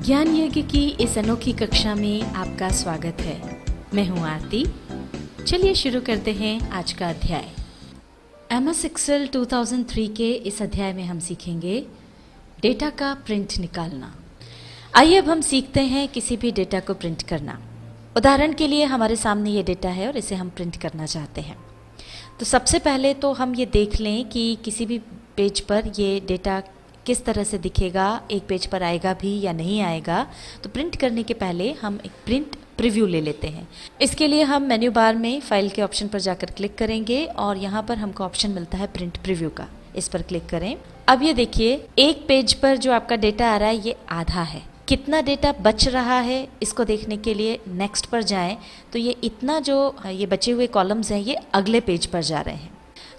ज्ञान यज्ञ की इस अनोखी कक्षा में आपका स्वागत है। मैं हूं आरती। चलिए शुरू करते हैं आज का अध्याय। MS Excel 2003 के इस अध्याय में हम सीखेंगे डेटा का प्रिंट निकालना। आइए अब हम सीखते हैं किसी भी डेटा को प्रिंट करना। उदाहरण के लिए हमारे सामने ये डेटा है और इसे हम प्रिंट करना चाहते हैं। तो सबसे पहले तो हम ये देख लें कि किसी भी पेज पर ये डेटा किस तरह से दिखेगा, एक पेज पर आएगा भी या नहीं आएगा। तो प्रिंट करने के पहले हम एक प्रिंट प्रीव्यू ले लेते हैं। इसके लिए हम मेन्यू बार में फाइल के ऑप्शन पर जाकर क्लिक करेंगे और यहाँ पर हमको ऑप्शन मिलता है प्रिंट प्रीव्यू का। इस पर क्लिक करें। अब ये देखिए, एक पेज पर जो आपका डेटा आ रहा है ये आधा है। कितना डेटा बच रहा है इसको देखने के लिए नेक्स्ट पर जाएं तो ये इतना जो ये बचे हुए कॉलम्स हैं ये अगले पेज पर जा रहे हैं।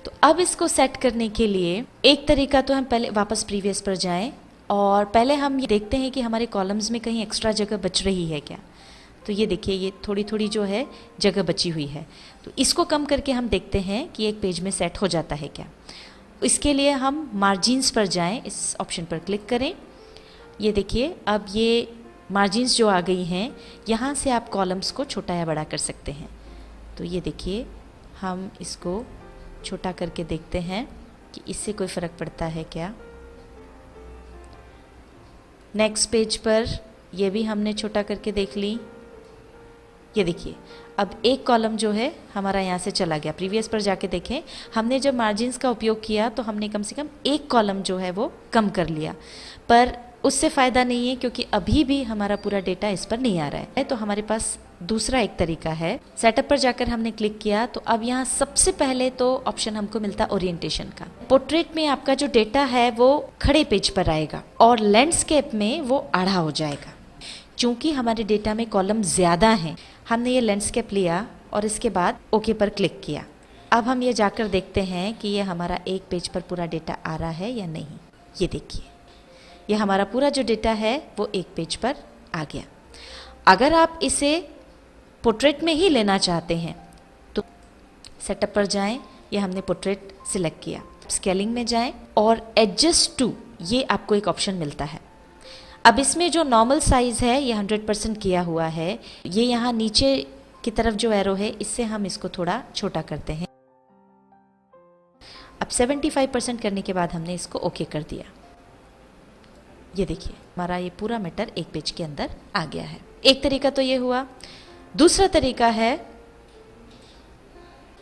तो अब इसको सेट करने के लिए एक तरीका तो हम पहले वापस प्रीवियस पर जाएं और पहले हम ये देखते हैं कि हमारे कॉलम्स में कहीं एक्स्ट्रा जगह बच रही है क्या। तो ये देखिए, ये थोड़ी थोड़ी जो है जगह बची हुई है। तो इसको कम करके हम देखते हैं कि एक पेज में सेट हो जाता है क्या। इसके लिए हम मार्जिन्स पर जाएं, इस ऑप्शन पर क्लिक करें। ये देखिए, अब ये मार्जिन्स जो आ गई हैं, यहाँ से आप कॉलम्स को छोटा या बड़ा कर सकते हैं। तो ये देखिए, हम इसको छोटा करके देखते हैं कि इससे कोई फ़र्क पड़ता है क्या। नेक्स्ट पेज पर ये भी हमने छोटा करके देख ली। ये देखिए, अब एक कॉलम जो है हमारा यहाँ से चला गया। प्रीवियस पर जाके देखें, हमने जब मार्जिन्स का उपयोग किया तो हमने कम से कम एक कॉलम जो है वो कम कर लिया, पर उससे फ़ायदा नहीं है क्योंकि अभी भी हमारा पूरा डेटा इस पर नहीं आ रहा है। तो हमारे पास दूसरा एक तरीका है। सेटअप पर जाकर हमने क्लिक किया तो अब यहाँ सबसे पहले तो ऑप्शन हमको मिलता है ओरिएंटेशन का। पोर्ट्रेट में आपका जो डेटा है वो खड़े पेज पर आएगा और लैंडस्केप में वो आड़ा हो जाएगा। चूंकि हमारे डेटा में कॉलम ज़्यादा हैं, हमने ये लैंडस्केप लिया और इसके बाद ओके पर क्लिक किया। अब हम ये जाकर देखते हैं कि ये हमारा एक पेज पर पूरा डेटा आ रहा है या नहीं। ये देखिए, ये हमारा पूरा जो डेटा है वो एक पेज पर आ गया। अगर आप इसे पोर्ट्रेट में ही लेना चाहते हैं तो सेटअप पर जाएं, ये हमने पोर्ट्रेट सिलेक्ट किया। स्केलिंग में जाएं और एडजस्ट टू, ये आपको एक ऑप्शन मिलता है। अब इसमें जो नॉर्मल साइज़ है ये 100% किया हुआ है। ये यहाँ नीचे की तरफ जो एरो है इससे हम इसको थोड़ा छोटा करते हैं। अब 75% करने के बाद हमने इसको ओके कर दिया। ये देखिए, हमारा ये पूरा मैटर एक पेज के अंदर आ गया है। एक तरीका तो ये हुआ। दूसरा तरीका है,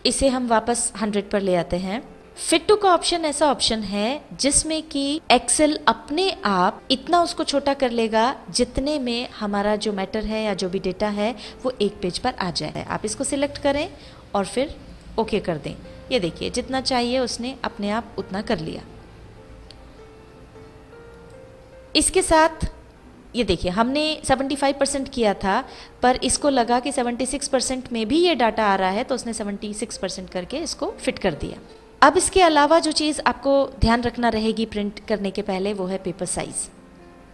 इसे हम वापस 100 पर ले आते हैं। फिट टू का ऑप्शन ऐसा ऑप्शन है जिसमें कि एक्सेल अपने आप इतना उसको छोटा कर लेगा जितने में हमारा जो मैटर है या जो भी डेटा है वो एक पेज पर आ जाए। आप इसको सिलेक्ट करें और फिर ओके कर दें। ये देखिए, जितना चाहिए उसने अपने आप उतना कर लिया। इसके साथ ये देखिए, हमने 75% किया था, पर इसको लगा कि 76% में भी ये डाटा आ रहा है तो उसने 76% करके इसको फिट कर दिया। अब इसके अलावा जो चीज़ आपको ध्यान रखना रहेगी प्रिंट करने के पहले वो है paper size.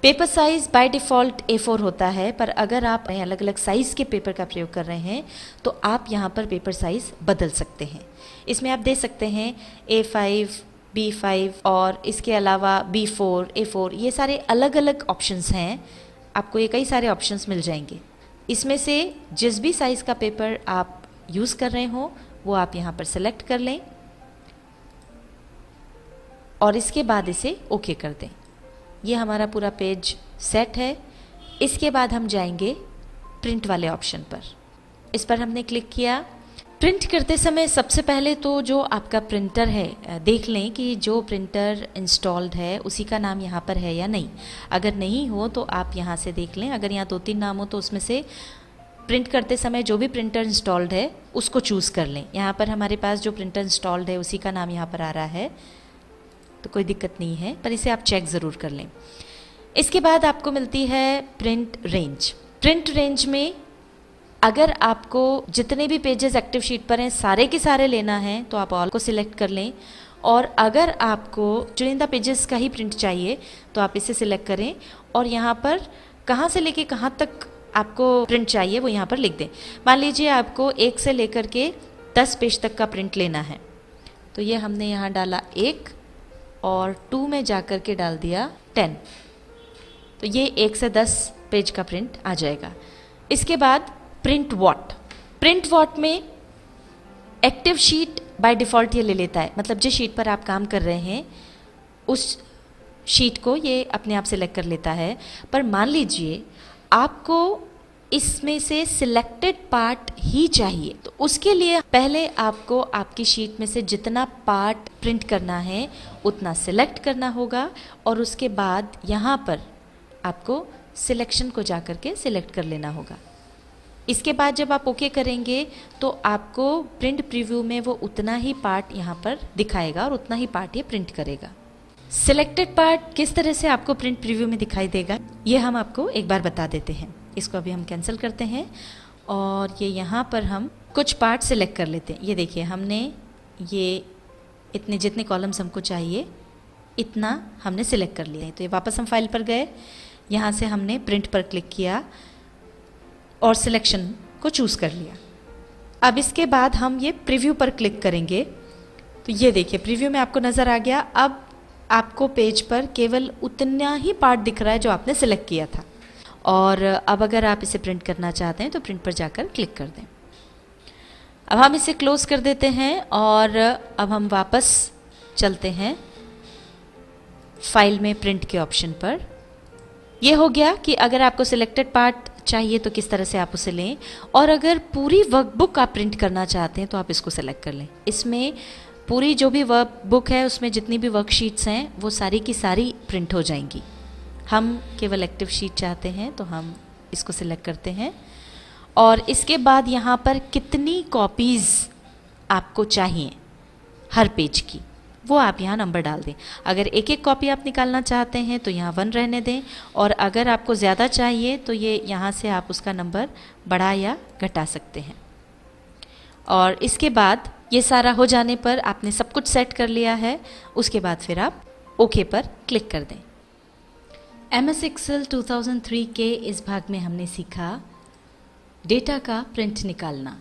Paper size by default A4 होता है, पर अगर आप अलग अलग साइज़ के पेपर का प्रयोग कर रहे हैं तो आप यहाँ पर पेपर साइज़ बदल सकते हैं। इसमें आप दे सकते हैं A5, B5 और इसके अलावा B4, A4, ये सारे अलग अलग ऑप्शंस हैं। आपको ये कई सारे ऑप्शंस मिल जाएंगे। इसमें से जिस भी साइज़ का पेपर आप यूज़ कर रहे हो वो आप यहाँ पर सेलेक्ट कर लें और इसके बाद इसे ओके कर दें। ये हमारा पूरा पेज सेट है। इसके बाद हम जाएंगे प्रिंट वाले ऑप्शन पर। इस पर हमने क्लिक किया। प्रिंट करते समय सबसे पहले तो जो आपका प्रिंटर है देख लें कि जो प्रिंटर इंस्टॉल्ड है उसी का नाम यहाँ पर है या नहीं। अगर नहीं हो तो आप यहाँ से देख लें। अगर यहाँ 2-3 नाम हो तो उसमें से प्रिंट करते समय जो भी प्रिंटर इंस्टॉल्ड है उसको चूज़ कर लें। यहाँ पर हमारे पास जो प्रिंटर इंस्टॉल्ड है उसी का नाम यहाँ पर आ रहा है तो कोई दिक्कत नहीं है, पर इसे आप चेक ज़रूर कर लें। इसके बाद आपको मिलती है प्रिंट रेंज। प्रिंट रेंज में अगर आपको जितने भी पेजेस एक्टिव शीट पर हैं सारे के सारे लेना है तो आप ऑल को सिलेक्ट कर लें, और अगर आपको चुनिंदा पेजेस का ही प्रिंट चाहिए तो आप इसे सिलेक्ट करें और यहाँ पर कहाँ से लेके कहाँ तक आपको प्रिंट चाहिए वो यहाँ पर लिख दें। मान लीजिए आपको 1 से लेकर के 10 पेज तक का प्रिंट लेना है तो ये हमने यहाँ डाला 1 और 2 में जाकर के डाल दिया 10। तो ये 1 से 10 पेज का प्रिंट आ जाएगा। इसके बाद प्रिंट वॉट में एक्टिव शीट बाय डिफ़ॉल्ट ये ले लेता है, मतलब जिस शीट पर आप काम कर रहे हैं उस शीट को ये अपने आप सिलेक्ट कर लेता है। पर मान लीजिए आपको इसमें से सिलेक्टेड पार्ट ही चाहिए, तो उसके लिए पहले आपको आपकी शीट में से जितना पार्ट प्रिंट करना है उतना सिलेक्ट करना होगा और उसके बाद यहाँ पर आपको सिलेक्शन को जा कर के सिलेक्ट कर लेना होगा। इसके बाद जब आप ओके करेंगे तो आपको प्रिंट प्रीव्यू में वो उतना ही पार्ट यहाँ पर दिखाएगा और उतना ही पार्ट ये प्रिंट करेगा। सिलेक्टेड पार्ट किस तरह से आपको प्रिंट प्रीव्यू में दिखाई देगा ये हम आपको एक बार बता देते हैं। इसको अभी हम कैंसिल करते हैं और ये यहाँ पर हम कुछ पार्ट सिलेक्ट कर लेते हैं। ये देखिए हमने ये इतने जितने कॉलम्स हमको चाहिए इतना हमने सिलेक्ट कर लिया है। तो ये वापस हम फाइल पर गए, यहाँ से हमने प्रिंट पर क्लिक किया और सिलेक्शन को चूज़ कर लिया। अब इसके बाद हम ये प्रीव्यू पर क्लिक करेंगे तो ये देखिए प्रीव्यू में आपको नज़र आ गया। अब आपको पेज पर केवल उतना ही पार्ट दिख रहा है जो आपने सिलेक्ट किया था। और अब अगर आप इसे प्रिंट करना चाहते हैं तो प्रिंट पर जाकर क्लिक कर दें। अब हम इसे क्लोज कर देते हैं और अब हम वापस चलते हैं फाइल में प्रिंट के ऑप्शन पर। यह हो गया कि अगर आपको सिलेक्टेड पार्ट चाहिए तो किस तरह से आप उसे लें, और अगर पूरी वर्कबुक आप प्रिंट करना चाहते हैं तो आप इसको सेलेक्ट कर लें। इसमें पूरी जो भी वर्कबुक है उसमें जितनी भी वर्कशीट्स हैं वो सारी की सारी प्रिंट हो जाएंगी। हम केवल एक्टिव शीट चाहते हैं तो हम इसको सिलेक्ट करते हैं और इसके बाद यहाँ पर कितनी कॉपीज़ आपको चाहिए हर पेज की वो आप यहाँ नंबर डाल दें। अगर एक एक कॉपी आप निकालना चाहते हैं तो यहाँ 1 रहने दें, और अगर आपको ज़्यादा चाहिए तो ये यहाँ से आप उसका नंबर बढ़ा या घटा सकते हैं। और इसके बाद ये सारा हो जाने पर आपने सब कुछ सेट कर लिया है, उसके बाद फिर आप ओके पर क्लिक कर दें। MS Excel 2003 के इस भाग में हमने सीखा डेटा का प्रिंट निकालना।